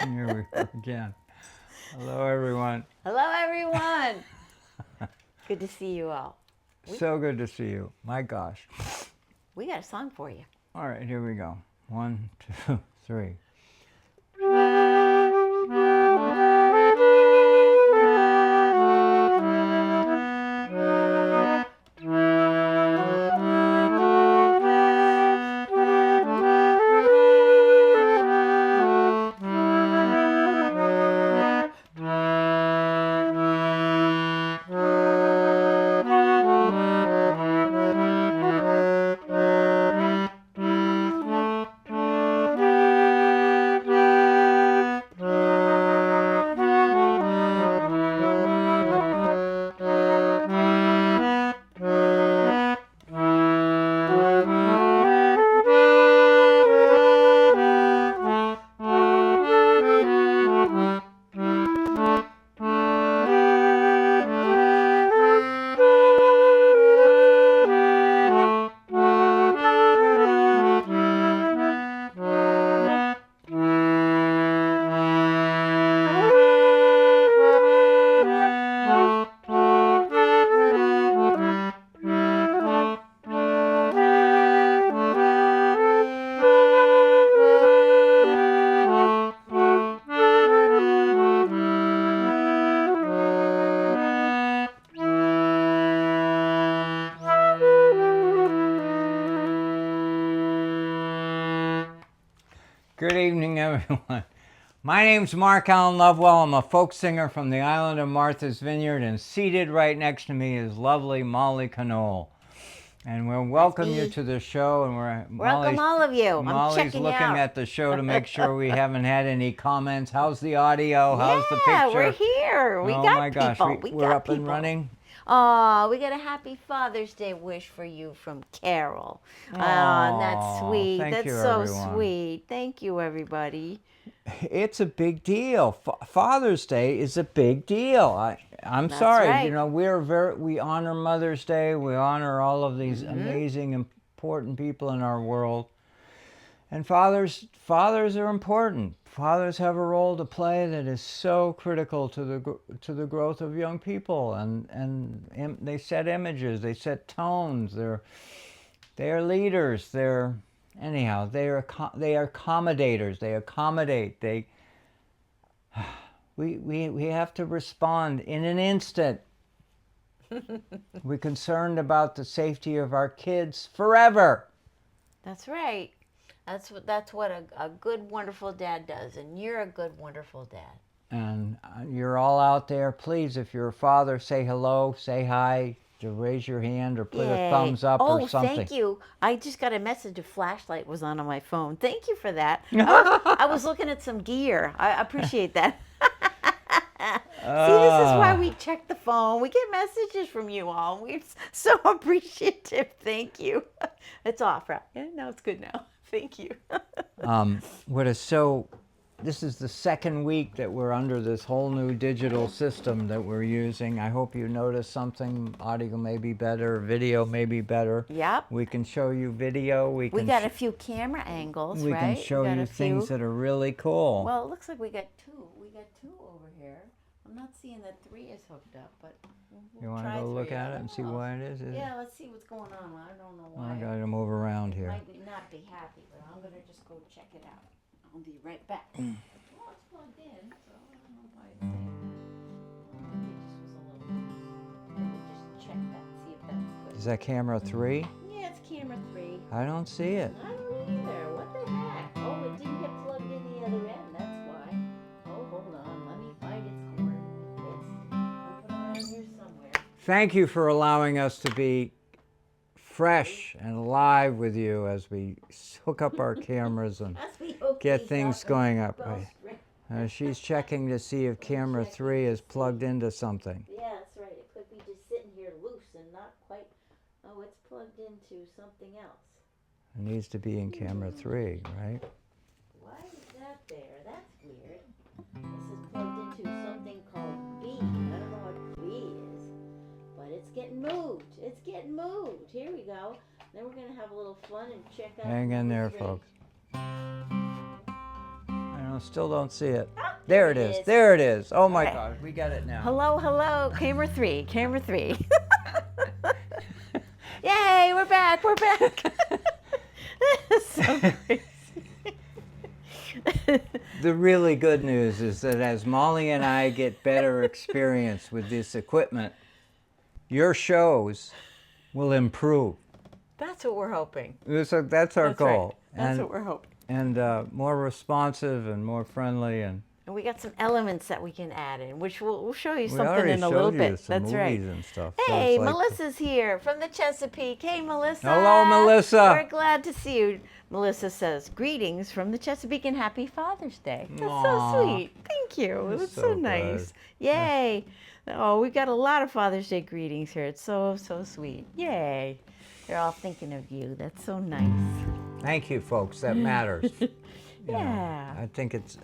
Here we are again. Hello, everyone. Hello, everyone. Good to see you all. So good to see you. My gosh. We got a song for you. All right, here we go. 1, 2, 3. Good evening, everyone. My name's Mark Allen Lovewell. I'm a folk singer from the island of Martha's Vineyard, and seated right next to me is lovely Molly Conole. And we'll welcome you to the show. And Welcome all of you. Molly's looking at the show to make sure we haven't had any comments. How's the audio? How's the picture? Yeah, we're here. We got my gosh, people. we're up and running. Oh, we got a happy Father's Day wish for you from Carol. Oh, that's sweet. That's so everyone. Sweet. Thank you, everybody. It's a big deal. Father's Day is a big deal. I'm sorry. Right. You know, we honor Mother's Day. We honor all of these amazing, important people in our world. And fathers are important. Fathers have a role to play that is so critical to the growth of young people. And they set images. They set tones. They are leaders. They are accommodators. They accommodate. We have to respond in an instant. We're concerned about the safety of our kids forever. That's right. That's what a good, wonderful dad does, and you're a good, wonderful dad. And you're all out there. Please, if you're a father, say hello, say hi, to raise your hand or put a thumbs up or something. Oh, thank you. I just got a message. A flashlight was on my phone. Thank you for that. I was looking at some gear. I appreciate that. See, this is why we check the phone. We get messages from you all. We're so appreciative. Thank you. It's off, right? Yeah, no, it's good now. Thank you. This is the second week that we're under this whole new digital system that we're using. I hope you notice something. Audio may be better, video may be better. Yep. We can show you video. We got a few camera angles, right? We can show you things that are really cool. Well, it looks like we got two. We got two over here. I'm not seeing that 3 is hooked up, but you want to go look at it and see why it is? Yeah, let's see what's going on. I don't know why. I got to move around here. Might not be happy, but I'm going to just go check it out. I'll be right back. Well, it's plugged in, so I don't know why it's saying that. Maybe it just was a little loose. We'll just check that, see if that's good. Is that camera 3? Yeah, it's camera 3. I don't see it. I don't either. What the heck? Oh, it didn't get plugged in the other end. That's why. Oh, hold on. Let me find its cord. I'll put it around here somewhere. Thank you for allowing us to be fresh and live with you as we hook up our cameras and get things going up. She's checking to see if camera 3 is plugged into something. Yeah, that's right. It could be just sitting here loose and not quite. Oh, it's plugged into something else. It needs to be in camera 3, right? Why is that there? That's weird. This is plugged into something called B. I don't know what B is, but it's getting moved. It's getting moved. Here we go. Then we're going to have a little fun and check out. Hang in there, folks. I No, still don't see it. Ah, There it is. There it is. Oh my Okay. gosh, we got it now. Hello, hello, camera three. Yay, we're back. So crazy. The really good news is that as Molly and I get better experience with this equipment, your shows will improve. That's what we're hoping. That's our That's goal. right. That's what we're hoping. And more responsive and more friendly. And And we got some elements that we can add in, which we'll show you we something already in a little showed you bit. some That's movies right. and stuff. So Hey, it's like- Melissa's here from the Chesapeake. Hey, Melissa. Hello, Melissa. We're glad to see you. Melissa says, greetings from the Chesapeake and happy Father's Day. That's Aw. so sweet. Thank you. That's That's so so nice. good. Yay. Oh, we got a lot of Father's Day greetings here. It's so sweet. Yay. They're all thinking of you. That's so nice. Thank you, folks. That matters. You know, Yeah. I think it's,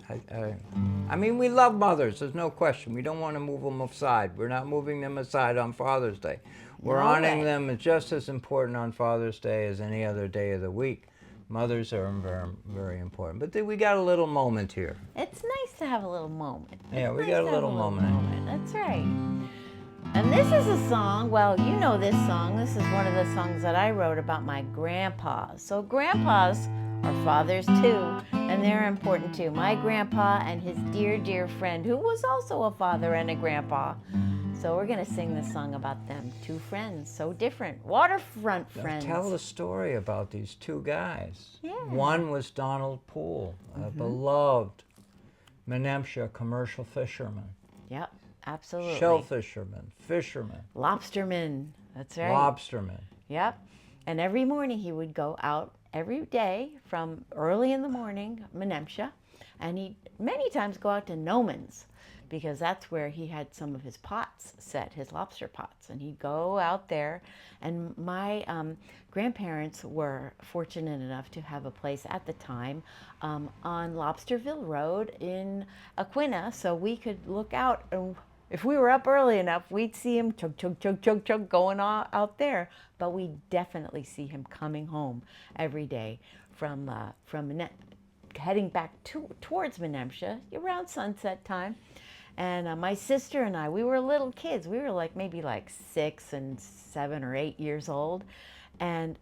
I mean, we love mothers. There's no question. We don't want to move them aside. We're not moving them aside on Father's Day. We're No honoring way. them as just as important on Father's Day as any other day of the week. Mothers are very, very important. But we got a little moment here. It's nice to have a little moment. Yeah, It's we nice got a to have little moment. That's right. And this is a song, well, you know this song. This is one of the songs that I wrote about my grandpas. So grandpas are fathers too, and they're important too. My grandpa and his dear friend, who was also a father and a grandpa. So we're going to sing this song about them. Two friends, so different. Waterfront friends. Tell the story about these two guys. Yeah. One was Donald Poole, a beloved Menemsha commercial fisherman, Yep, absolutely. shell fisherman, Lobsterman. That's right. lobsterman. Yep. And every morning he would go out every day from early in the morning, Menemsha, and he'd many times go out to Noman's because that's where he had some of his pots set, his lobster pots. And he'd go out there. And my grandparents were fortunate enough to have a place at the time on Lobsterville Road in Aquina, so we could look out. And if we were up early enough, we'd see him chug going out there. But we definitely see him coming home every day from heading back towards Menemsha around sunset time. And my sister and I, we were little kids. We were maybe 6 and 7 or 8 years old. And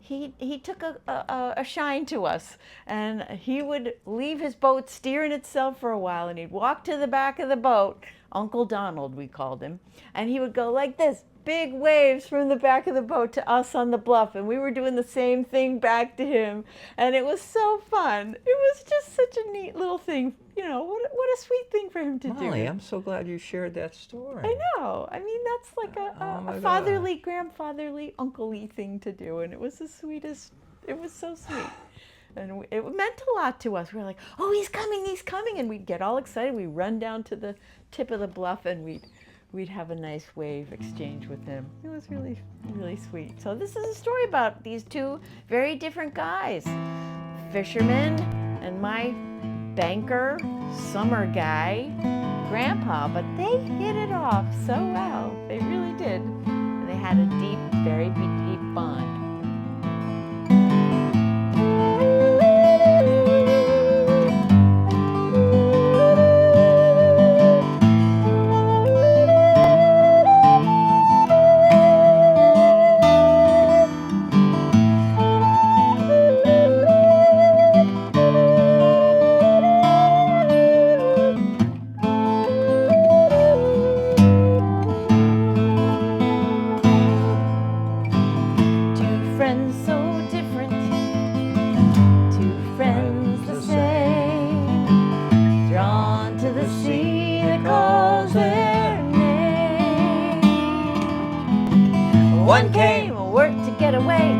he took a shine to us. And he would leave his boat steering itself for a while. And he'd walk to the back of the boat, Uncle Donald we called him. And he would go like this, big waves from the back of the boat to us on the bluff. And we were doing the same thing back to him. And it was so fun. It was just such a neat little thing. You know, what a sweet thing for him to do. Molly, I'm so glad you shared that story. I know. I mean, that's like my a God. fatherly, grandfatherly, uncle-y thing to do. And it was the sweetest. It was so sweet. And it meant a lot to us. We were like, oh, he's coming. And we'd get all excited. We'd run down to the tip of the bluff and we'd have a nice wave exchange with him. It was really, really sweet. So this is a story about these two very different guys. Fisherman and my banker, summer guy, grandpa, but they hit it off so well. They really did. And they had a deep, very deep bond. One came and worked to get away.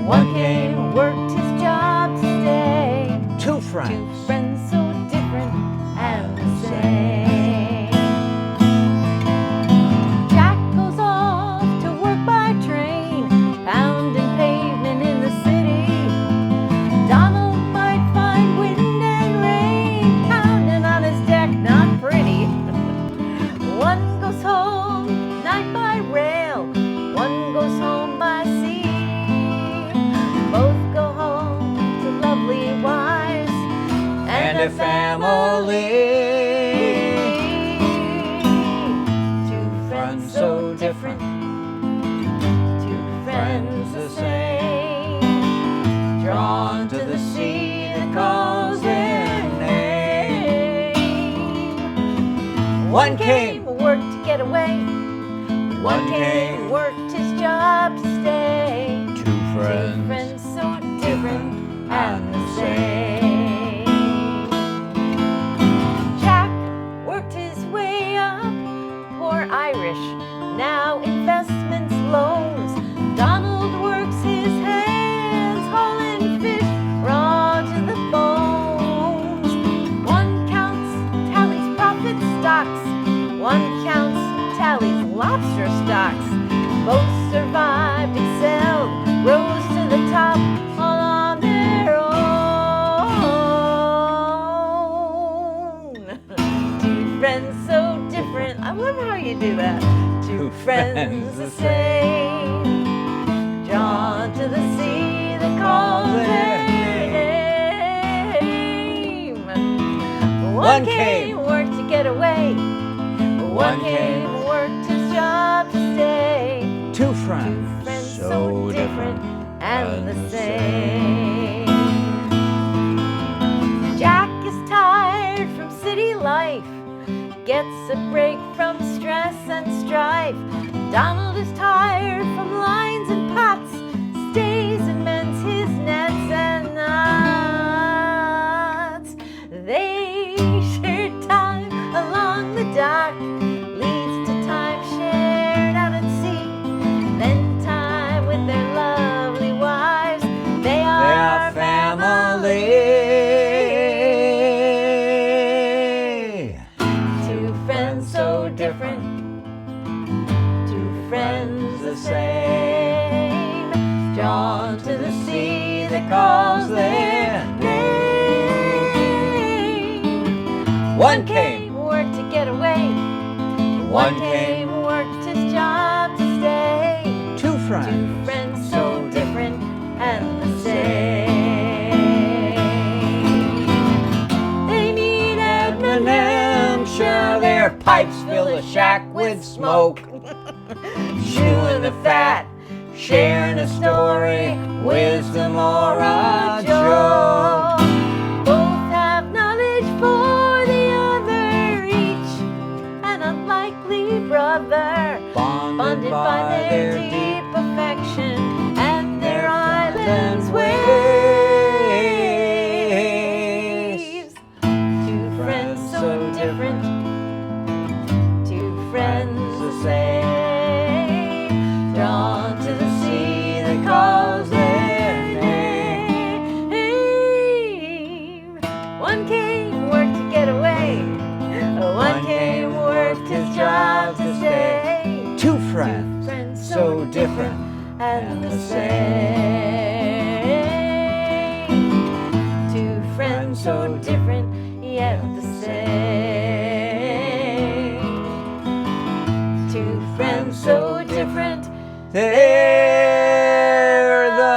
One came and worked his job to stay. Two friends. Two friends so different and the same. Jack goes off to work by train, pounding pavement in the city. Donald might find wind and rain, pounding on his deck, not pretty. One goes home, night by rail. One goes home by sea. Both go home to lovely wives. One came, worked to get away. One came, worked his job to stay. Two friends, So different and the same. Jack worked his way up, poor Irish, now investments, loans. Donald works his hands, hauling fish raw to the bones. One counts, tallies profit stocks. One counts, tallies lobster stocks. Both survived, excelled, rose to the top, all on their own. Two friends so different. I love how you do that. Two friends the same. Drawn to the sea that calls their name. One came, worked to get away. One came, worked his job to stay. two friends, So different and the same. Jack is tired from city life, gets a break from stress and strife. Donald is tired from lines and pots, stays and mends his nets and knots. They shared time along the dock, leads to time shared out at sea. Then time with their lovely wives, they are family. Two friends so different, two friends the same, drawn to the sea that calls their name. One came, worked to get away. One came, worked his job to stay. two Two friends, friends so different and the same. They meet at Hampshire, their pipes fill the shack with smoke. chewing the fat, sharing a story, wisdom or a joke. Both have knowledge for the other, each an unlikely brother, bonded by their deep affection and their island's waves. Two friends so different, two friends the same, drawn to the sea that calls their name. One came, worked to get away. One came, worked his job to stay. two friends, Friends so different and the same. Two friends so different, yet the same. Two friends so different, they're the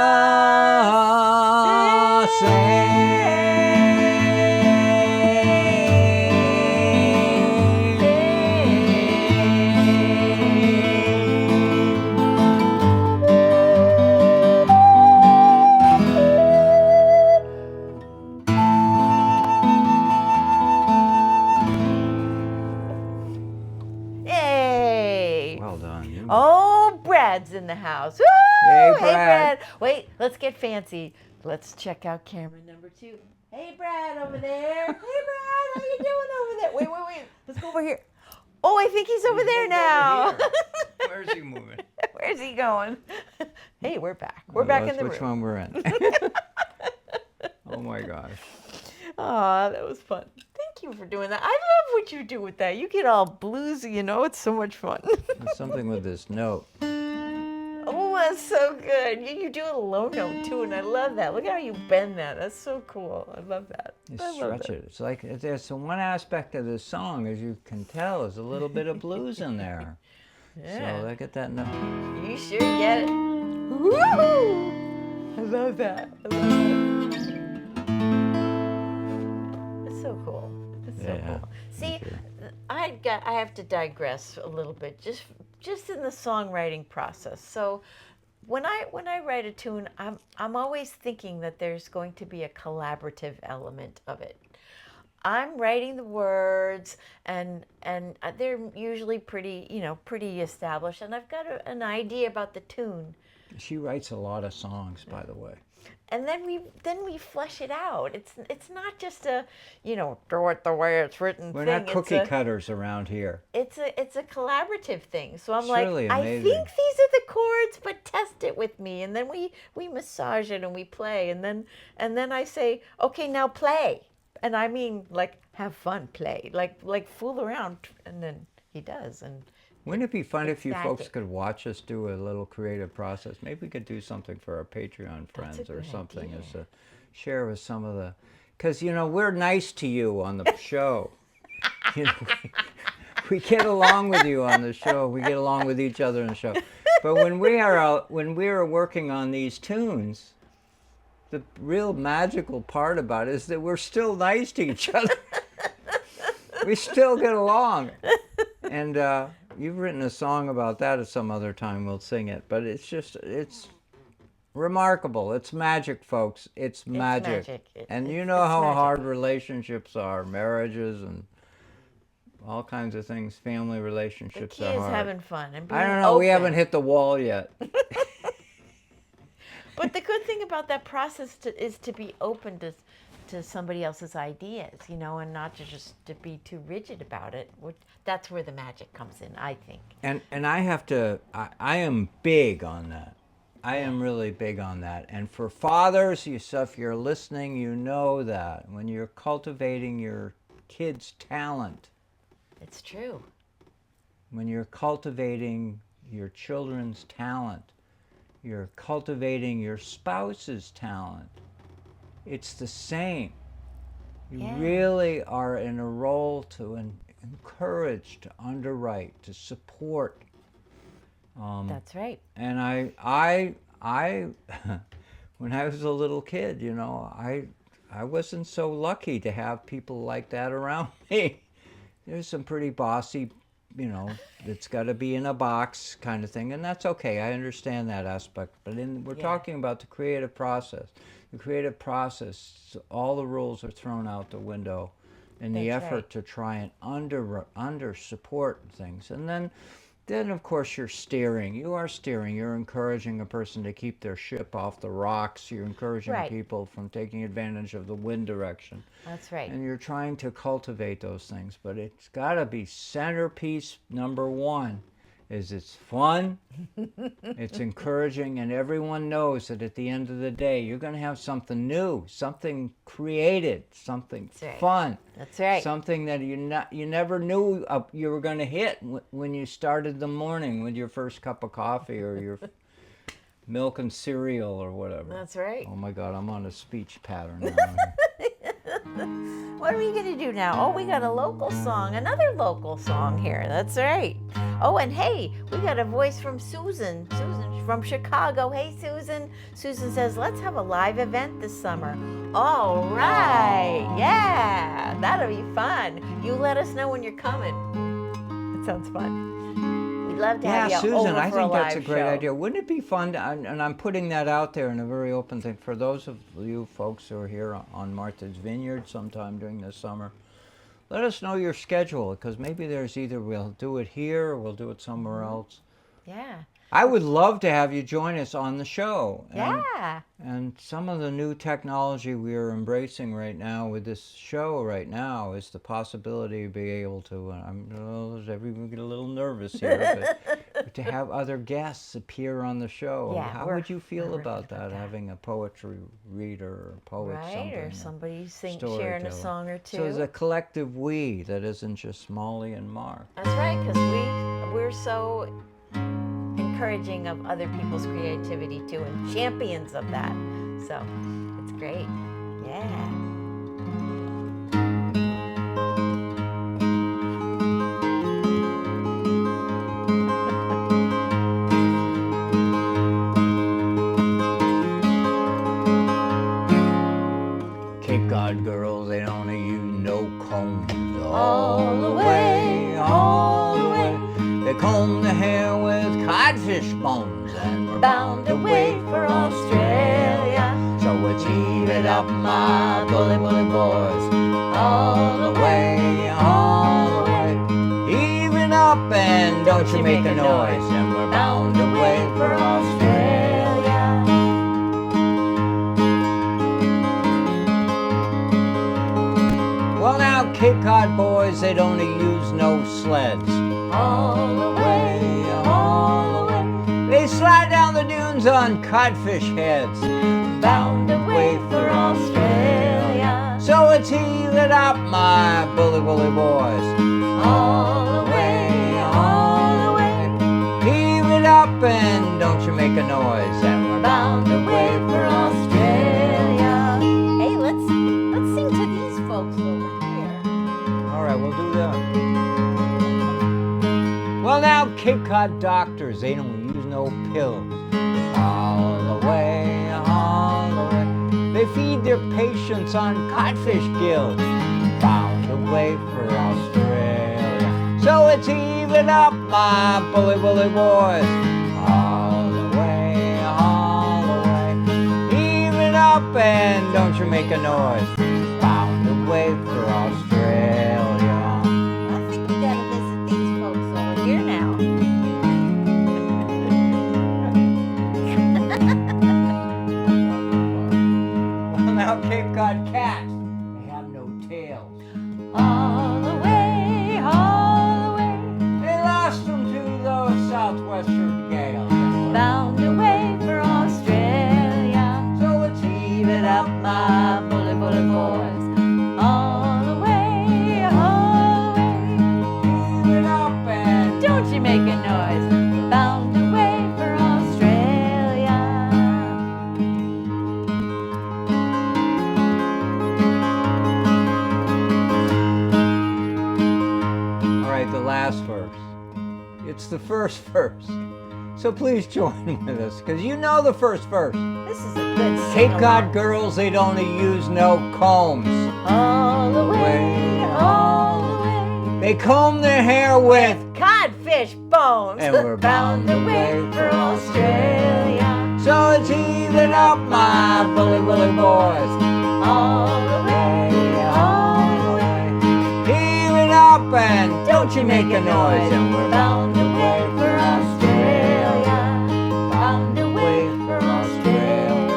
Yay! Well done. Oh, Brad's in the house. Woo! Hey, Hey, Brad. Wait, let's get fancy. Let's check out camera number 2. Hey, Brad over there. Hey, Brad, how you doing over there? Wait. Let's go over here. Oh, I think he's over there now. Where's he moving? Where's he going? Hey, we're back. We're back in the Which room. one we're in? Oh my gosh. Aw, that was fun. Thank you for doing that. I love what you do with that. You get all bluesy, you know. It's so much fun. There's something with this note. Oh, that's so good. You do a low note too, and I love that. Look how you bend that. That's so cool. I love that. You I love stretch it. It's like there's one aspect of this song, as you can tell, is a little bit of blues in there. Yeah. So I get that note. You sure get it. Woo! I love that. I love that. It's so cool. It's so Yeah, cool. See, thank you. I have to digress a little bit, just in the songwriting process. So, when I write a tune, I'm always thinking that there's going to be a collaborative element of it. I'm writing the words, and they're usually pretty established, and I've got an idea about the tune. She writes a lot of songs, by the way. And then we flesh it out. It's not just a do it the way it's written We're thing. not cookie cutters around here. It's a collaborative thing. So I'm It's like, really I amazing. think these are the chords, but test it with me. And then we massage it and we play, and then I say, okay, now play. And I mean, like, have fun, play, like fool around, and then he does. And wouldn't it be fun if you folks magic. could watch us do a little creative process? Maybe we could do something for our Patreon friends or good something idea. as a share with some of the, because we're nice to you on the show. You know, we get along with you on the show. We get along with each other on the show. But when we are working on these tunes, the real magical part about it is that we're still nice to each other. We still get along. And you've written a song about that at some other time. We'll sing it. But it's remarkable. It's magic, folks. It's magic. And you know how hard relationships are, marriages and all kinds of things, family relationships the key are is hard. having fun and being I don't know. We open. haven't hit the wall yet. But the good thing about that process is to be open to somebody else's ideas, and not to be too rigid about it. That's where the magic comes in, I think. And I have to, I am big on that. I am really big on that. And for fathers, if you're listening, you know that. When you're cultivating your kids' talent, It's true. when you're cultivating your children's talent, you're cultivating your spouse's talent. It's the same. You really are in a role to encourage, to underwrite, to support. That's right. And I when I was a little kid, I wasn't so lucky to have people like that around me. There's some pretty bossy, it's got to be in a box kind of thing, and that's okay. I understand that aspect. But we're talking about the creative process. The creative process, all the rules are thrown out the window in the effort to try and under support things. And then of course you're steering. You are steering. You're encouraging a person to keep their ship off the rocks. You're encouraging people from taking advantage of the wind direction. That's right. And you're trying to cultivate those things. But it's got to be centerpiece number one is it's fun, it's encouraging, and everyone knows that at the end of the day, you're going to have something new, something created, something fun. That's right. Something that you never knew you were going to hit when you started the morning with your first cup of coffee or your milk and cereal or whatever. That's right. Oh my God, I'm on a speech pattern now. What are we going to do now? Oh, we got a local song, another local song here. That's right. Oh, and hey, we got a voice from Susan. Susan from Chicago. Hey, Susan. Susan says, let's have a live event this summer. All right. Yeah, that'll be fun. You let us know when you're coming. That sounds fun. We'd love to have you Susan, over I for a think that's a live great show. idea. Wouldn't it be fun, and I'm putting that out there in a very open thing, for those of you folks who are here on Martha's Vineyard sometime during the summer, let us know your schedule, because maybe there's either we'll do it here or we'll do it somewhere else. Yeah. I would love to have you join us on the show. And some of the new technology we are embracing right now with this show right now is the possibility of being able to, everyone get a little nervous here, but to have other guests appear on the show. Yeah, How would you feel about that, having a poetry reader or poet, Right, or somebody sharing a storyteller. song or two. So it's a collective we that isn't just Molly and Mark. That's right, because we're so encouraging of other people's creativity too, and champions of that. So it's great. Yeah. Cape Cod girls, they don't use no combs All the way, all the way. They comb their hair with codfish bones and we're Bound away for Australia. So let's heave it up, my bully, bully boys. All Cape Cod boys, they don't use no sleds. All the way, all the way. They slide down the dunes on codfish heads, Bound away for Australia. So it's heave it up, my bully bully boys. All the way, all the way. Heave it up and don't you make a noise. And we're Bound away for Australia. Hey, let's sing to these folks over here. All right, we'll do that. Well, now Cape Cod doctors, they don't use no pills. All the way, all the way. They feed their patients on codfish gills. Bound away for Australia. So it's heave it up, my bully bully boys. All the way, all the way. Heave it up and don't you make a noise. Bound away for Australia. I think we gotta visit these folks over here now. Well, now Cape Cod cats, they have no tails. All the way, all the way. They lost them to the southwestern gale. Bound away for Australia. So it's Heave it up, my bully bully boys. All the way, all the way. heave it up and Don't you make a noise. Bound away for Australia. all right, the last verse. It's the first verse. So please join with us, because you know the first verse. This is a good Cape sing-along. Cod girls, they don't use no combs. All the way, all the way. They comb their hair with, Codfish bones. And we're bound away for Australia. so it's heave it up, my bully bully boys. All the way, all the way. Heave it up and don't you make a noise. And we're bound away for Australia. Bound away for Australia.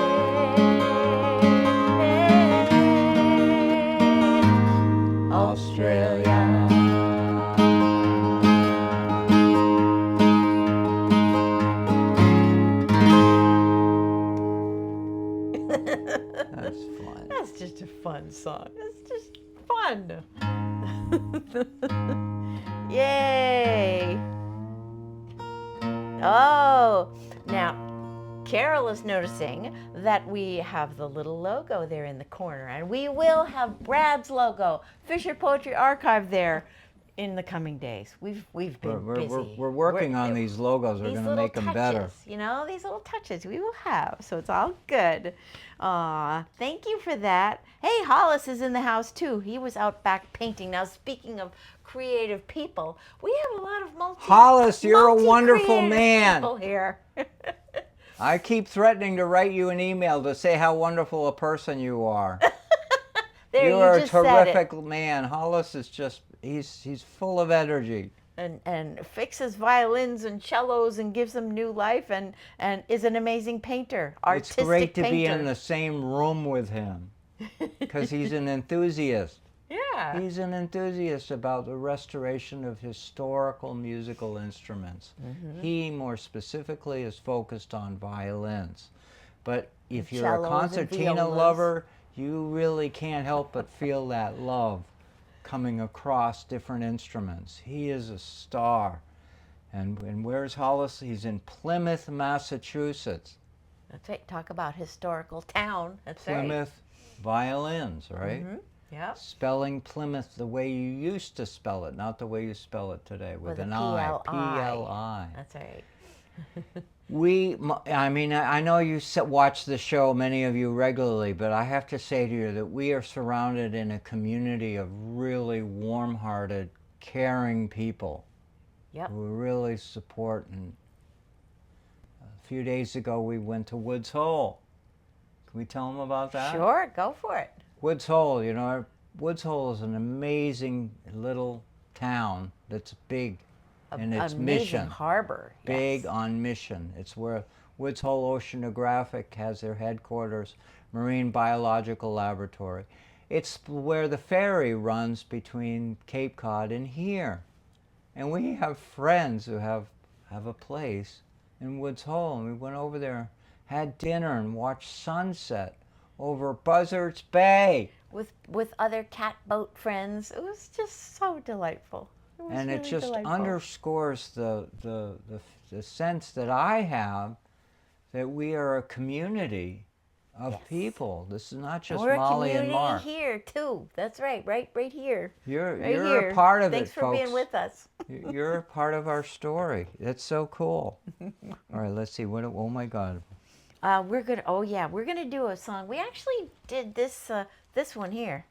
That's fun. That's just a fun song. It's just fun. Yay! Oh, now Carol is noticing that we have the little logo there in the corner, and we will have Brad's logo, Fisher Poetry Archive, there in the coming days. We've been busy. We're working on these logos. We're these going to little make them touches, better. You know, these little touches we will have, so it's all good. Thank you for that. Hey, Hollis is in the house too. He was out back painting. Now, speaking of creative people, we have a lot of Hollis, you're a wonderful multi-creative man. people here. I keep threatening to write you an email to say how wonderful a person you are. There, you are a just said it. terrific man. Hollis is just, he's full of energy. And fixes violins and cellos and gives them new life, and is an amazing painter, artistic It's great to be painter. in the same room with him because he's an enthusiast. Yeah. He's an enthusiast about the restoration of historical musical instruments. He, more specifically, is focused on violins. But if you're a cellos and concertina violas. lover, you really can't help but feel that love coming across different instruments. He is a star. And where's Hollis? He's in Plymouth, Massachusetts. That's right. Talk about historical town. That's Plymouth violins, right? right. Yep. Spelling Plymouth the way you used to spell it, not the way you spell it today, with With an a I. P-L-I. P-L-I. That's right. I know you watch the show, many of you regularly, but I have to say to you that we are surrounded in a community of really warm-hearted, caring people Yep. who really support. And a few days ago, we went to Woods Hole. Can we tell them about that? Sure. Go for it. Woods Hole, Woods Hole is an amazing little town that's big in its Amazing mission. harbor. Big yes. on mission. It's where Woods Hole Oceanographic has their headquarters, Marine Biological Laboratory. It's where the ferry runs between Cape Cod and here. And we have friends who have a place in Woods Hole, and we went over there, had dinner, and watched sunset over Buzzards Bay. With other catboat friends. It was just so delightful. And really it just delightful. underscores the sense that I have that we are a community of people. This is not just Molly and Mark. We're a community here too. That's right here. You're here. a part of Thanks it, for folks. being with us. You're a part of our story. That's so cool. All right, let's see. Oh my God. We're gonna do a song. We actually did this one here.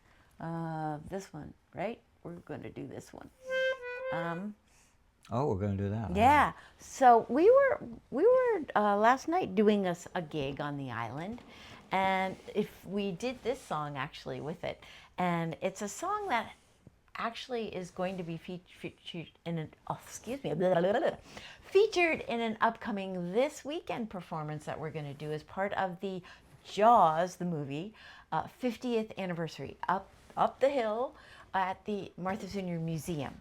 This one, right? We're gonna do this one. Oh, we're going to do that. Yeah. So we were last night doing a gig on the island, and if we did this song actually with it, and it's a song that actually is going to be featured in an featured in an upcoming this weekend performance that we're going to do as part of the Jaws, the movie, 50th anniversary up the hill at the Martha's Vineyard Museum.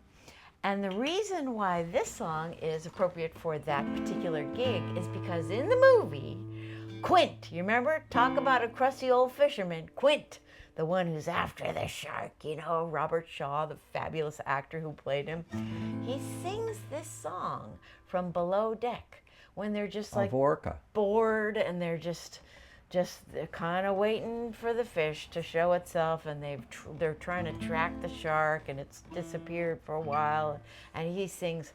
And the reason why this song is appropriate for that particular gig is because in the movie, Quint, you remember? Talk about a crusty old fisherman, Quint, the one who's after the shark, you know, Robert Shaw, the fabulous actor who played him. He sings this song from below deck when they're just like bored and they're just they're kind of waiting for the fish to show itself, and they're trying to track the shark, and it's disappeared for a while, and he sings,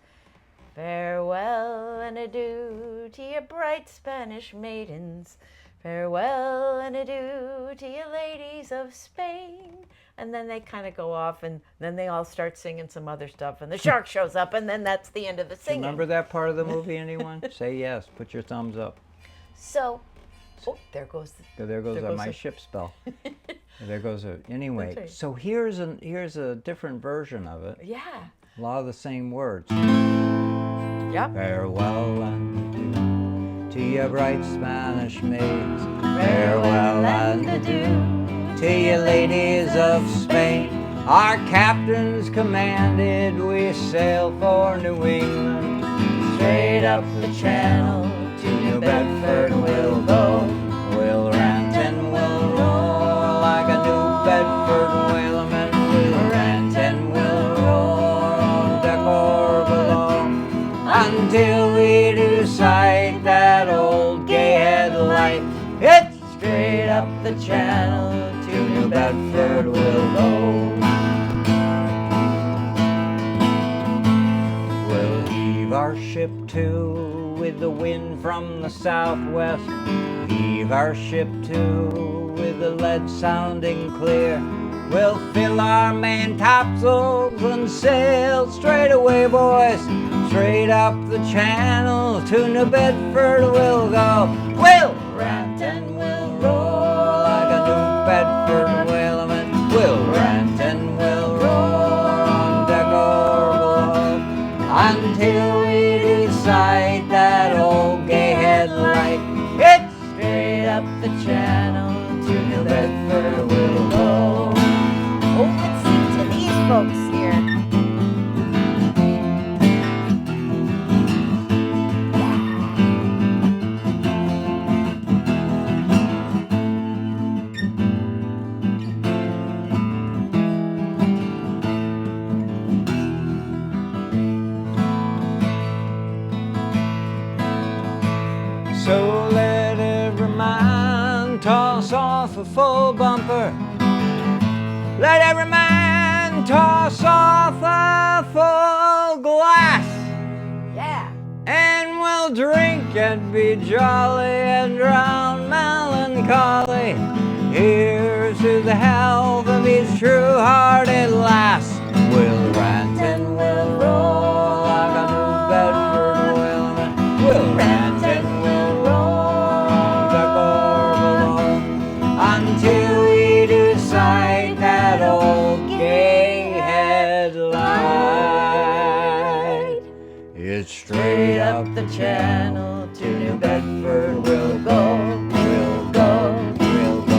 "Farewell and adieu to you bright Spanish maidens, farewell and adieu to you ladies of Spain." And then they kind of go off, and then they all start singing some other stuff, and the shark shows up, and then that's the end of the singing. Remember that part of the movie, anyone? Say yes. Put your thumbs up. So, there goes my ship spell. There goes a, anyway. Right. So here's a different version of it. Yeah. A lot of the same words. Yep. Farewell and adieu to you bright Spanish maids. Farewell and adieu to you ladies of Spain. Our captains commanded we sail for New England. Straight up the channel to New Bedford we'll go. We'll rant and we'll roar like a New Bedford whaleman. We'll rant and we'll roar on deck or below until we do sight that old gay headlight. It's straight up the channel to New Bedford we'll go. We'll heave our ship to with the wind from the southwest. Heave our ship to with the lead sounding clear. We'll fill our main topsails and sail straight away, boys. Straight up the channel to New Bedford we'll go. We'll rant and we'll roar like a New Bedford whaleman. We'll rant and we'll roar on deck or below until we do sight that old gay headlight. It's straight up the channel to New Bedford we'll go. Oh, let's sing to these folks here. So let every man toss off a full bumper. Let every man toss off a full glass. Yeah. And we'll drink and be jolly and drown melancholy. Here's to the health of each true-hearted lass. We'll rant and we'll roar like a New Bedford whaleman. We'll rant and we'll roar on deck or below until we do sight that old gay headlight. It's straight up the channel to New Bedford we'll go. We'll go. We'll go.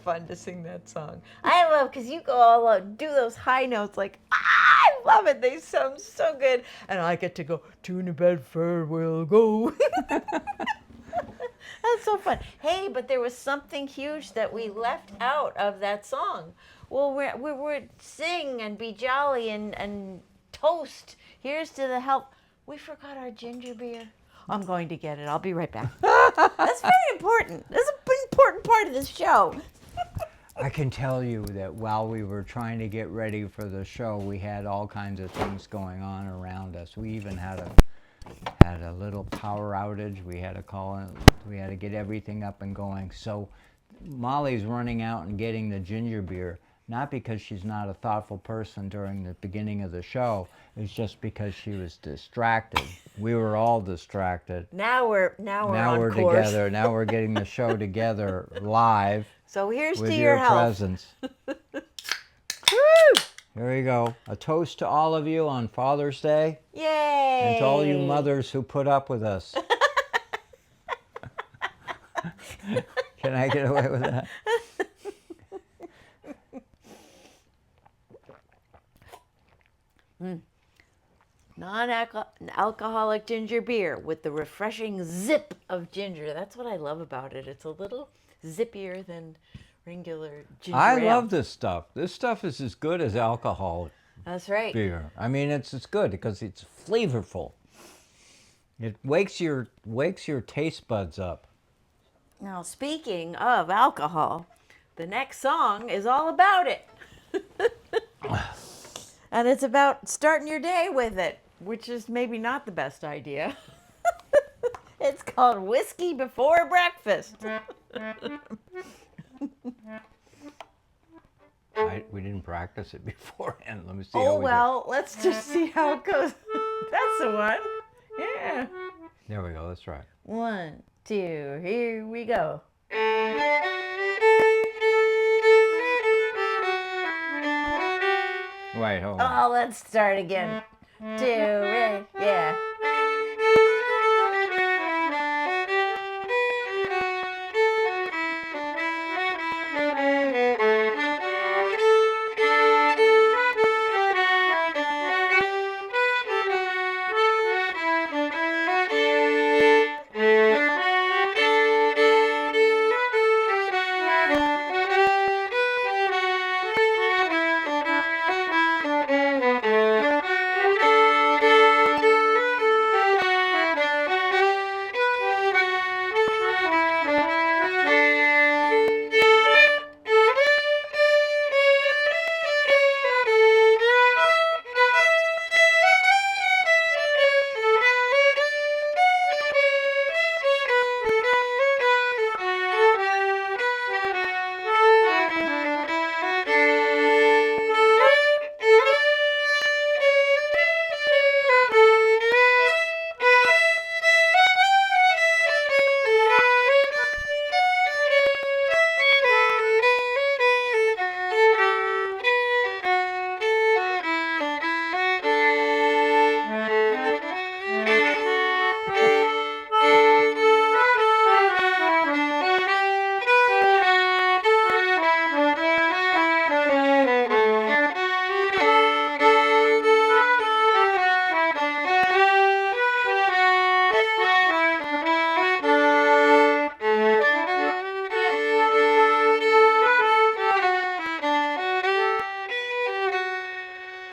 fun to sing that song. I love, because you go all out, do those high notes like, I love it. They sound so good. And I get to go, tune Bedford will go. That's so fun. Hey, but there was something huge that we left out of that song. Well, we were sing and be jolly and toast. Here's to the health. We forgot our ginger beer. I'm going to get it. I'll be right back. That's very important. That's an important part of this show. I can tell you that while we were trying to get ready for the show, we had all kinds of things going on around us. We even had a little power outage. We had to call in. We had to get everything up and going. So Molly's running out and getting the ginger beer, not because she's not a thoughtful person during the beginning of the show. It's just because she was distracted. We were all distracted. Now we're on course. Together. Now we're getting the show together live. So here's with to your health. Presence. Woo! Here we go. A toast to all of you on Father's Day. Yay! And to all you mothers who put up with us. Can I get away with that? Non-alcoholic ginger beer with the refreshing zip of ginger. That's what I love about it. It's a little zippier than regular ginger ale. I love this stuff. This stuff is as good as alcoholic That's right. beer. I mean, it's good because it's flavorful. It wakes your taste buds up. Now, speaking of alcohol, the next song is all about it. And it's about starting your day with it, which is maybe not the best idea. It's called Whiskey Before Breakfast. We didn't practice it beforehand. Let me see. Oh, well, let's just see how it goes. That's the one. Yeah. There we go. That's right. 1, 2, here we go. Wait, hold on. Oh, let's start again. 2, yeah.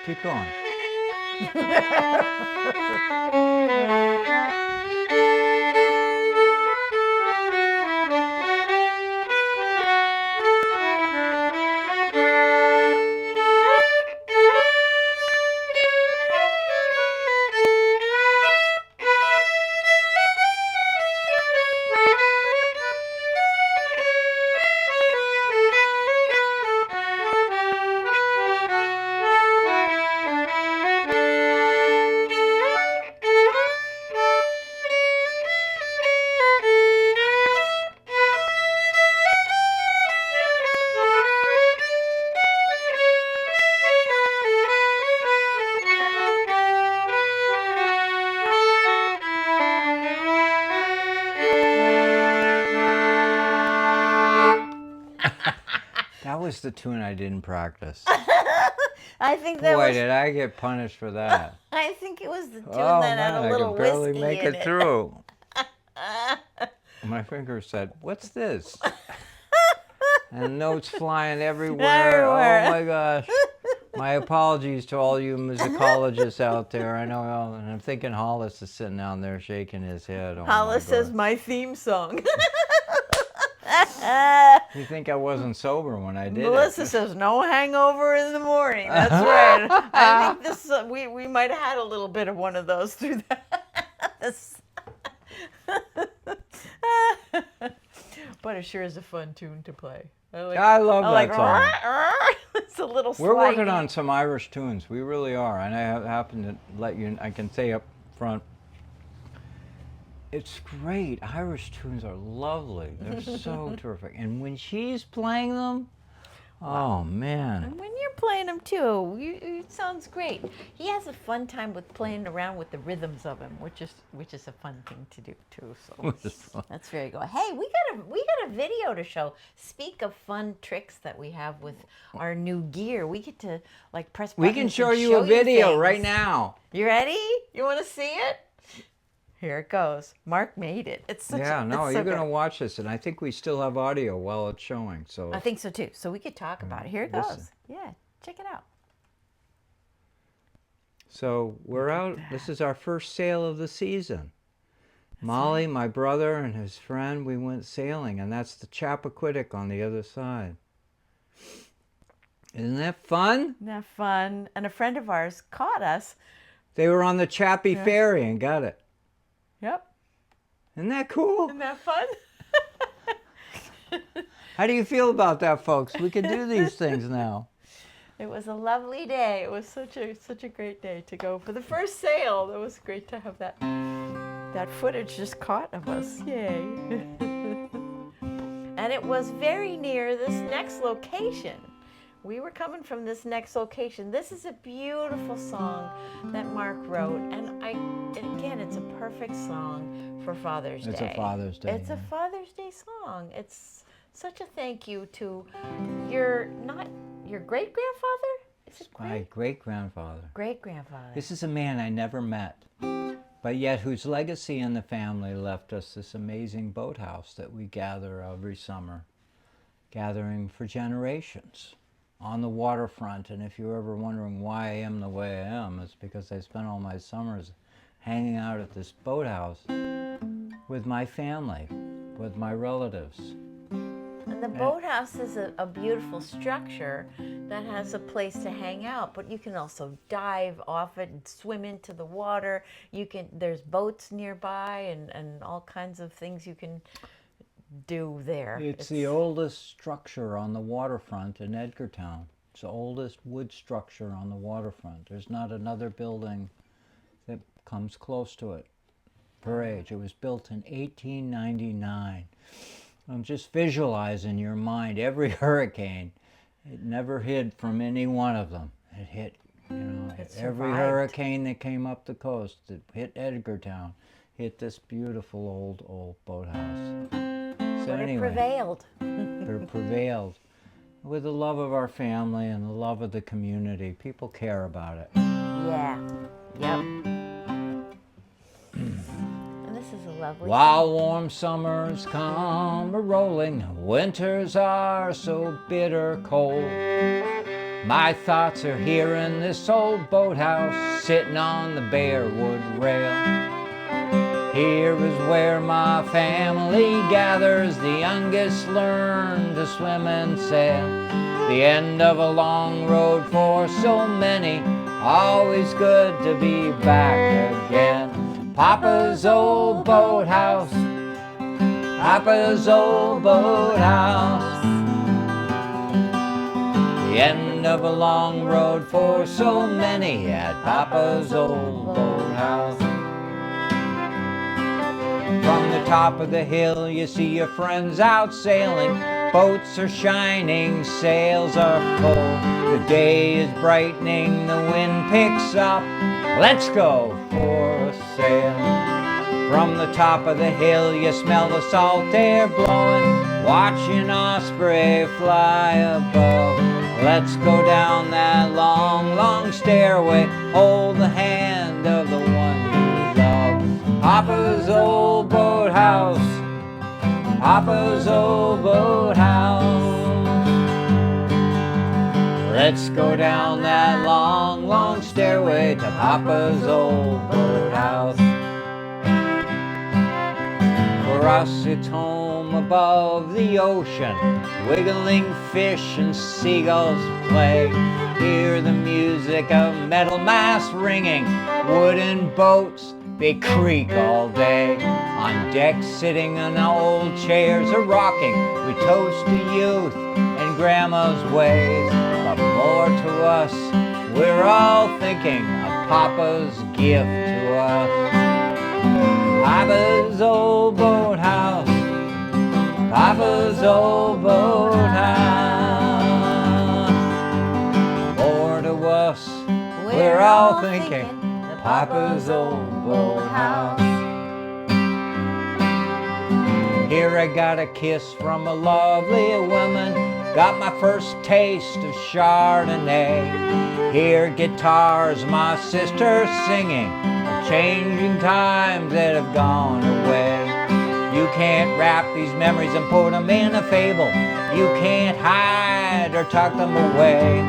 Keep going. was the tune I didn't practice? I think that Boy, was. did I get punished for that. I think it was the tune Oh that man, had a I little could barely whiskey make in it through. My finger said, "What's this?" And notes flying everywhere. Everywhere. Oh my gosh. My apologies to all you musicologists out there. I know, and I'm thinking Hollis is sitting down there shaking his head. Oh Hollis my says God. my theme song. You think I wasn't sober when I did Melissa it? says no hangover in the morning. That's right. I think this we might have had a little bit of one of those through this. But it sure is a fun tune to play. I love that song. It's a little. We're working slidey. on some Irish tunes. We really are. And I happen to let you, I can say up front, it's great. Irish tunes are lovely. They're so terrific. And when she's playing them, oh man. And when you're playing them too, it sounds great. He has a fun time with playing around with the rhythms of him, which is a fun thing to do too. So that's very good. Hey, we got a video to show. Speak of fun tricks that we have with our new gear, we get to like press buttons. We can show and you a video things. right now. You ready? You want to see it? Here it goes. Mark made it. It's such Yeah, no, it's you're so going to good. watch this, and I think we still have audio while it's showing. So I think so too. So we could talk about it. Here it Listen. goes. Yeah, check it out. So we're out. This is our first sail of the season. Molly, my brother, and his friend, we went sailing, and that's the Chappaquiddick on the other side. Isn't that fun? Isn't that fun? And a friend of ours caught us. They were on the Chappie Ferry and got it. Yep. Isn't that cool? Isn't that fun? How do you feel about that, folks? We can do these things now. It was a lovely day. It was such a great day to go for the first sail. It was great to have that footage just caught of us. Yay. And it was very near this next location. We were coming from this next location. This is a beautiful song that Mark wrote, and again, it's a perfect song for Father's Day. It's a Father's Day. It's a Father's Day song. It's such a thank you to your great-grandfather? Is it My great-grandfather. great-grandfather? This is a man I never met, but yet whose legacy in the family left us this amazing boathouse that we gather every summer, gathering for generations on the waterfront. And if you're ever wondering why I am the way I am, it's because I spent all my summers hanging out at this boathouse with my family, with my relatives. And the boathouse is a beautiful structure that has a place to hang out, but you can also dive off it and swim into the water. There's boats nearby and all kinds of things you can do there. It's the oldest structure on the waterfront in Edgartown. It's the oldest wood structure on the waterfront. There's not another building that comes close to it per age. It was built in 1899. Just visualize in your mind every hurricane. It never hid from any one of them. It hit, every hurricane that came up the coast. It hit Edgartown, hit this beautiful old boathouse. So But anyway, it prevailed. it prevailed. With the love of our family and the love of the community, people care about it. Yeah. Yep. And this is a lovely While warm summers come a-rolling, winters are so bitter cold. My thoughts are here in this old boathouse, sitting on the bare wood rail. Here is where my family gathers, the youngest learn to swim and sail. The end of a long road for so many, always good to be back again. Papa's old boathouse, Papa's old boathouse. The end of a long road for so many at Papa's old boathouse. From the top of the hill you see your friends out sailing. Boats are shining, sails are full. The day is brightening, the wind picks up. Let's go for a sail. From the top of the hill you smell the salt air blowing. watching osprey fly above. Let's go down that long, long stairway, hold the hand of the one you love. Papa's old boathouse, Papa's old boathouse. Let's go down that long, long stairway to Papa's old boathouse. For us it's home above the ocean, wiggling fish and seagulls play. Hear the music of metal masts ringing, wooden boats, they creak all day. On deck sitting on old chairs a rocking, we toast to youth and grandma's ways. But more to us, we're all thinking of Papa's gift to us. Papa's old boathouse, Papa's old boathouse. More to us, we're all thinking of Papa's old boathouse. Here I got a kiss from a lovely woman, got my first taste of Chardonnay. Hear guitars, my sister singing, changing times that have gone away. You can't wrap these memories and put them in a fable. You can't hide or tuck them away.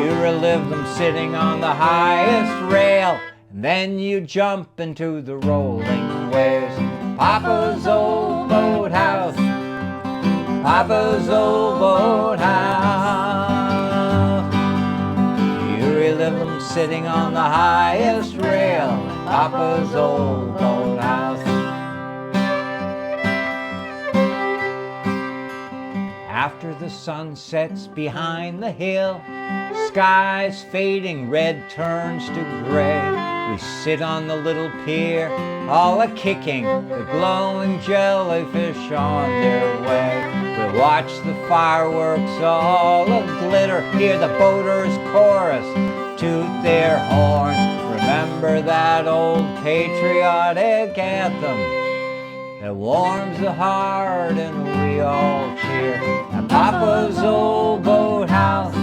You relive them sitting on the highest rail, and then you jump into the rolling waves. Papa's old boathouse, Papa's old boathouse. You relive them sitting on the highest rail, Papa's old boathouse. After the sun sets behind the hill, sky's fading, red turns to gray. We sit on the little pier, all a-kicking, the glowing jellyfish on their way. We watch the fireworks all a-glitter, hear the boaters chorus, toot their horns. Remember that old patriotic anthem that warms the heart and we all cheer. At Papa's old boathouse,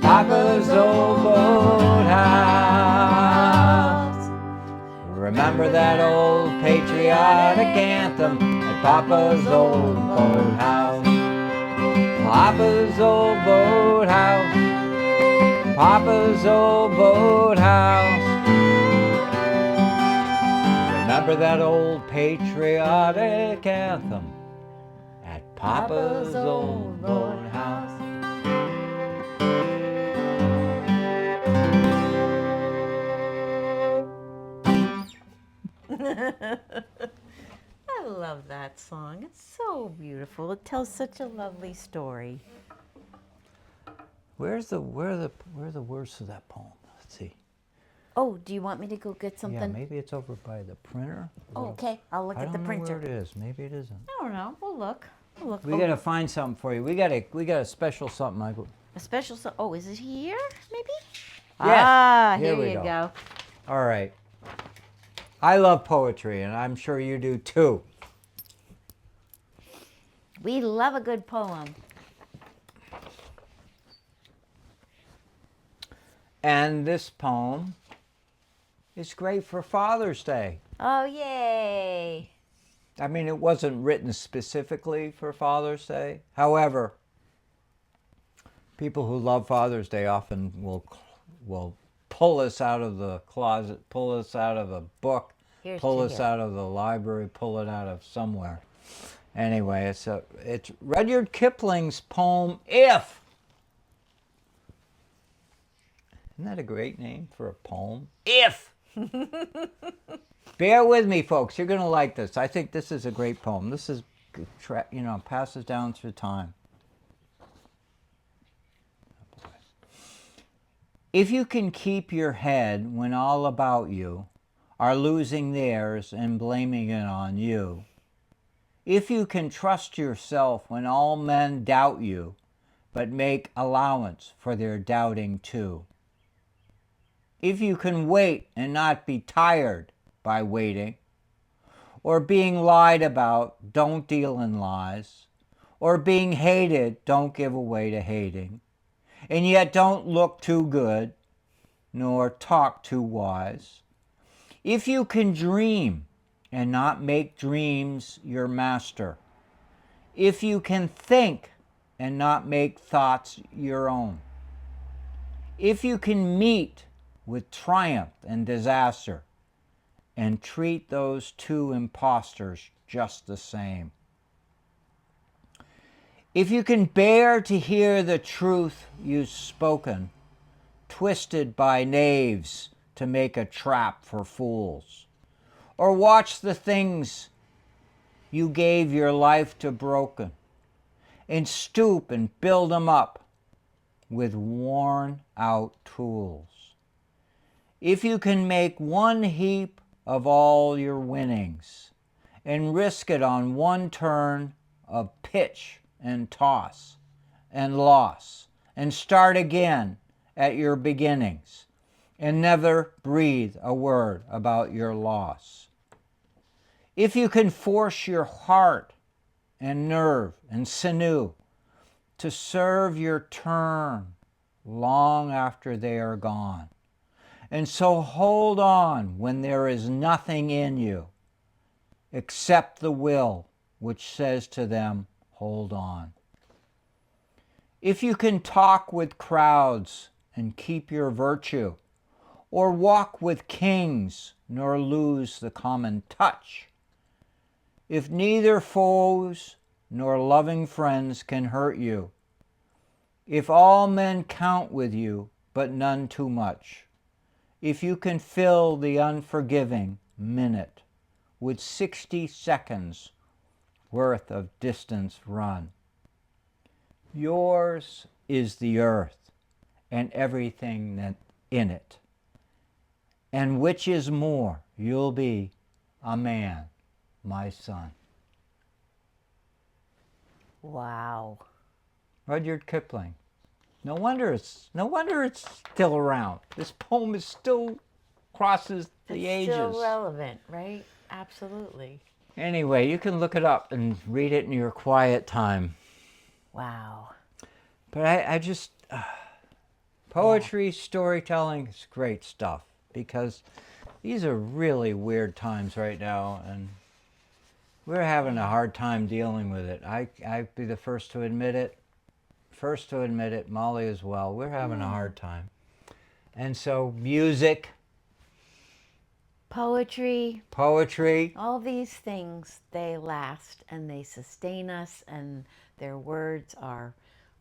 Papa's old boathouse. Remember that old patriotic anthem at Papa's old boathouse. Papa's old boathouse, Papa's old boathouse. Remember that old patriotic anthem at Papa's old boathouse. I love that song. It's so beautiful. It tells such a lovely story. Where are the words of that poem? Let's see. Oh, do you want me to go get something? Yeah, maybe it's over by the printer. Oh, okay. I'll look at the printer. I don't know where it is. Maybe it isn't. I don't know. We'll look. We'll look. We gotta find something for you. We got a special something. A special. Oh, is it here? Maybe. Yes. Ah, Here here we you go. All right. I love poetry, and I'm sure you do too. We love a good poem. And this poem is great for Father's Day. Oh, yay. I mean, it wasn't written specifically for Father's Day. However, people who love Father's Day often will pull us out of the closet, pull us out of a book, pull us out of the library, pull it out of somewhere. Anyway, it's Rudyard Kipling's poem, If. Isn't that a great name for a poem? If. Bear with me, folks. You're going to like this. I think this is a great poem. This is, passes down through time. If you can keep your head when all about you are losing theirs and blaming it on you, if you can trust yourself when all men doubt you, but make allowance for their doubting too, if you can wait and not be tired by waiting, or being lied about, don't deal in lies, or being hated, don't give away to hating. And yet don't look too good, nor talk too wise. If you can dream and not make dreams your master, if you can think and not make thoughts your own, if you can meet with triumph and disaster and treat those two impostors just the same, if you can bear to hear the truth you've spoken, twisted by knaves to make a trap for fools, or watch the things you gave your life to broken, and stoop and build them up with worn out tools. If you can make one heap of all your winnings and risk it on one turn of pitch and toss and loss, and start again at your beginnings, and never breathe a word about your loss. If you can force your heart and nerve and sinew to serve your turn long after they are gone, and so hold on when there is nothing in you except the will which says to them, hold on. If you can talk with crowds and keep your virtue, or walk with kings nor lose the common touch, if neither foes nor loving friends can hurt you, if all men count with you but none too much, if you can fill the unforgiving minute with 60 seconds worth of distance run, yours is the earth and everything that in it, and which is more, you'll be a man, my son. Wow. Rudyard Kipling. No wonder it's still around. This poem is still crosses the ages. Still relevant, right? Absolutely. Anyway, you can look it up and read it in your quiet time. Wow. But I just, poetry, storytelling is great stuff, because these are really weird times right now, and we're having a hard time dealing with it. I'd be the first to admit it. Molly as well. We're having a hard time. And so music, Poetry, poetry, all these things, they last and they sustain us, and their words are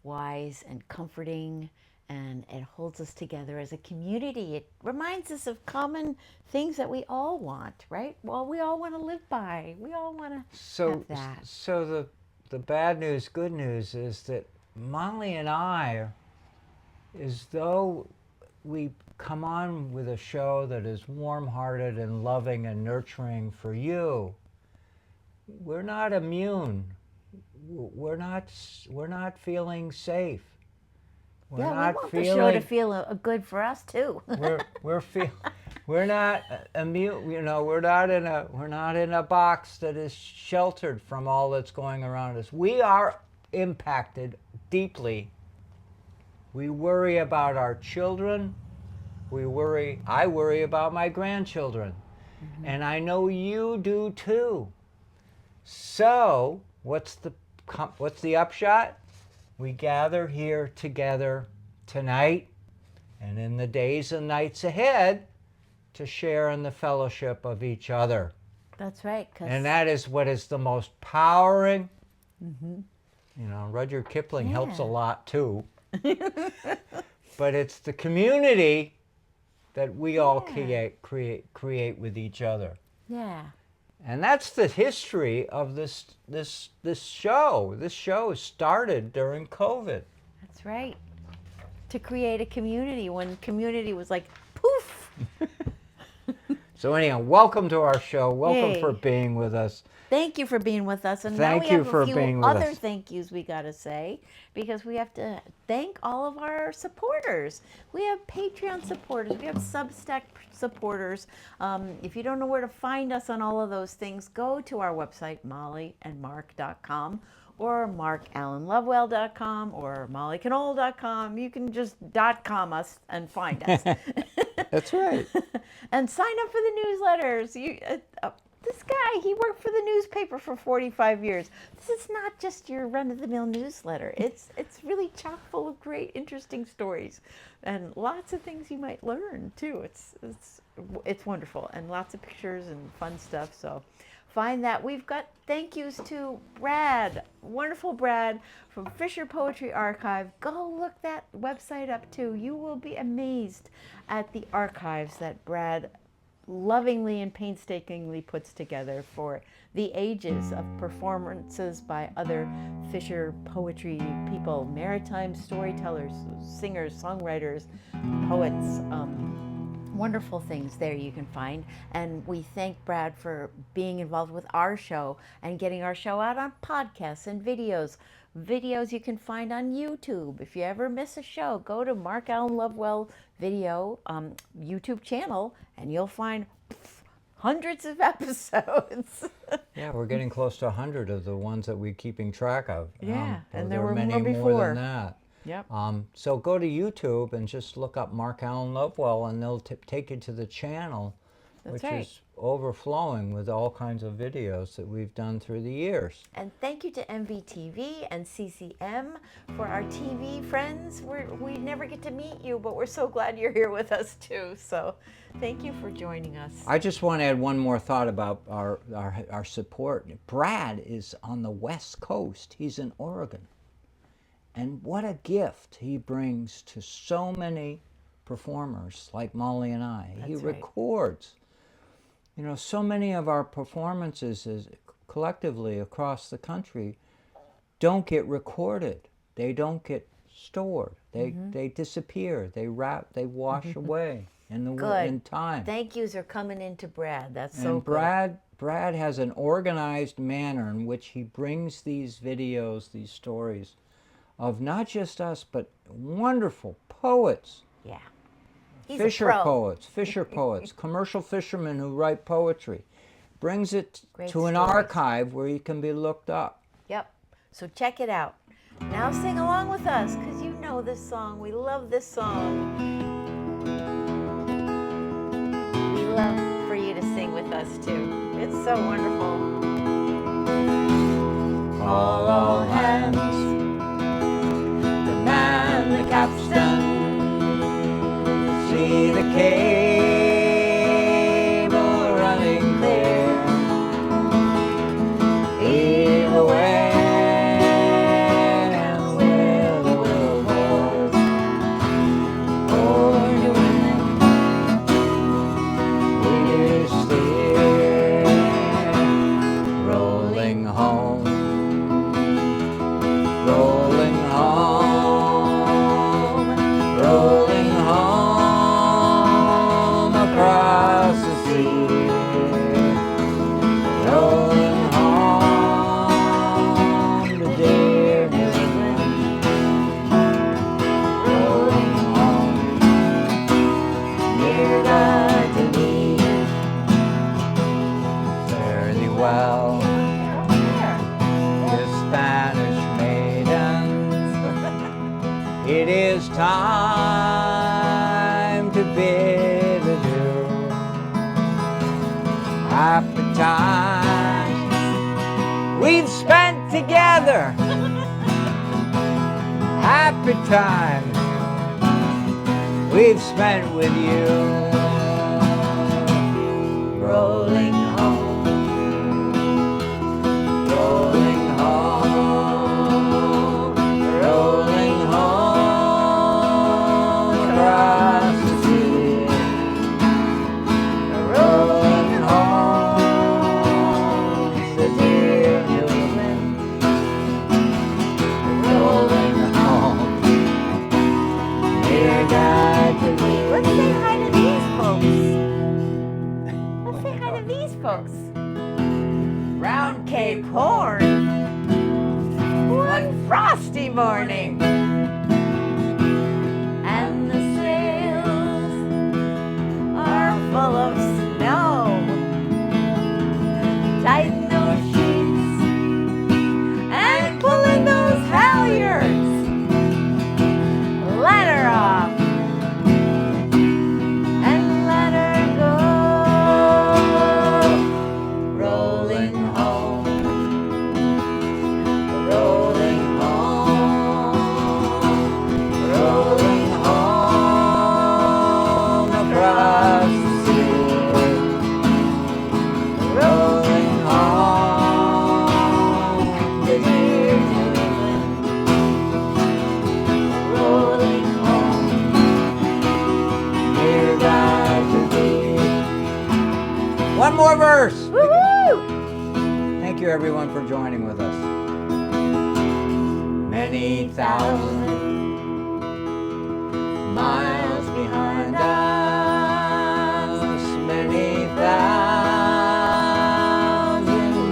wise and comforting, and it holds us together as a community. It reminds us of common things that we all want, right? Well, we all want to live by. We all want to have that. So the bad news, good news is that Molly and I, as though we come on with a show that is warm-hearted and loving and nurturing for you, we're not immune. We're not feeling safe. We want the show to feel good for us too. We're not immune. You know, we're not in a box that is sheltered from all that's going around us. We are impacted deeply. We worry about our children. I worry about my grandchildren. Mm-hmm. And I know you do too. So, what's the upshot? We gather here together tonight and in the days and nights ahead to share in the fellowship of each other. That's right. And that is what is the most powering. Mm-hmm. You know, Rudyard Kipling helps a lot too. But it's the community that we all create with each other. Yeah. And that's the history of this show. This show started during COVID. That's right. To create a community when community was like, poof. So anyhow, welcome to our show. Welcome for being with us. Thank you for being with us. And Thank now we you have for a few being with other us. thank yous we got to say, because we have to thank all of our supporters. We have Patreon supporters. We have Substack supporters. If you don't know where to find us on all of those things, go to our website, mollyandmark.com, or markallenlovewell.com or mollyconole.com. You can just .com us and find us. That's right. And sign up for the newsletters. This guy, he worked for the newspaper for 45 years. This is not just your run-of-the-mill newsletter. It's really chock full of great, interesting stories, and lots of things you might learn too. It's wonderful, and lots of pictures and fun stuff. So find that. We've got thank yous to Brad, wonderful Brad from Fisher Poetry Archive. Go look that website up too. You will be amazed at the archives that Brad lovingly and painstakingly puts together for the ages of performances by other Fisher poetry people, maritime storytellers, singers, songwriters, poets. Wonderful things there you can find. And we thank Brad for being involved with our show and getting our show out on podcasts and videos. Videos you can find on YouTube. If you ever miss a show, go to Mark Allen Lovewell video YouTube channel and you'll find hundreds of episodes. Yeah, we're getting close to 100 of the ones that we're keeping track of. Yeah, and there there were many more before. more than that. Yep. So go to YouTube and just look up Mark Allen Lovewell, and they'll take you to the channel, That's which right. is overflowing with all kinds of videos that we've done through the years. And thank you to MVTV and CCM for our TV friends. We never get to meet you, but we're so glad you're here with us too. So thank you for joining us. I just want to add one more thought about our support. Brad is on the West Coast. He's in Oregon. And what a gift he brings to so many performers like Molly and I. That's he right. records. You know, so many of our performances collectively across the country don't get recorded. They don't get stored. They disappear. They wash away in time. Thank yous are coming into Brad. That's And so good. Brad has an organized manner in which he brings these videos, these stories of not just us, but wonderful poets. Yeah. He's Fisher a pro. poets, commercial fishermen who write poetry. Brings it Great to an stories. archive where he can be looked up. Yep. So check it out. Now sing along with us, because you know this song. We love this song. We love for you to sing with us too. It's so wonderful. Call all hands, the man, the capstan, see the cable running clear. Heave away and where the willow moors o'er New England we steer, rolling home, rolling home, rolling home across the sea, rolling home to dear New England, rolling home near God to me. Fare thee well, the Spanish maidens, it is time to bid adieu. Happy times we've spent together, happy times we've spent with you. Rolling home, rolling home, rolling home across the sea, rolling home to dear New England, rolling home near God to me. Let's say hi to these folks. Let's say hi to these folks. Round Cape Horn, one frosty morning, and the sails are full of snow. Tighten those sheets and pull One more verse. Woo-hoo! Thank you, everyone, for joining with us. Many thousand miles behind us, many thousand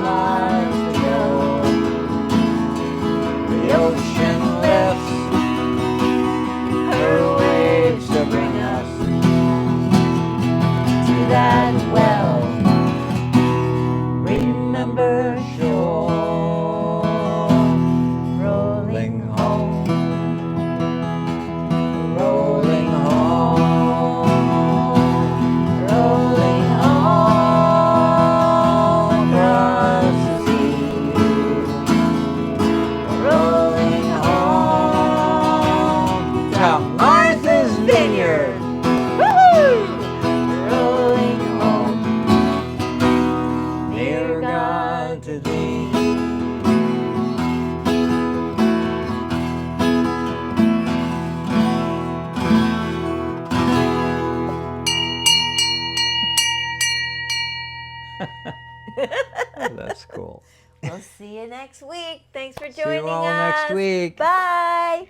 miles to go. The ocean lifts her waves to bring us to that well. Remember shore, rolling home, rolling home, rolling home across the sea, rolling home to Martha's Vineyard. Woo-hoo! Rolling home, near God to thee. That's cool. We'll see you next week. Thanks for See you joining all us. next week. Bye.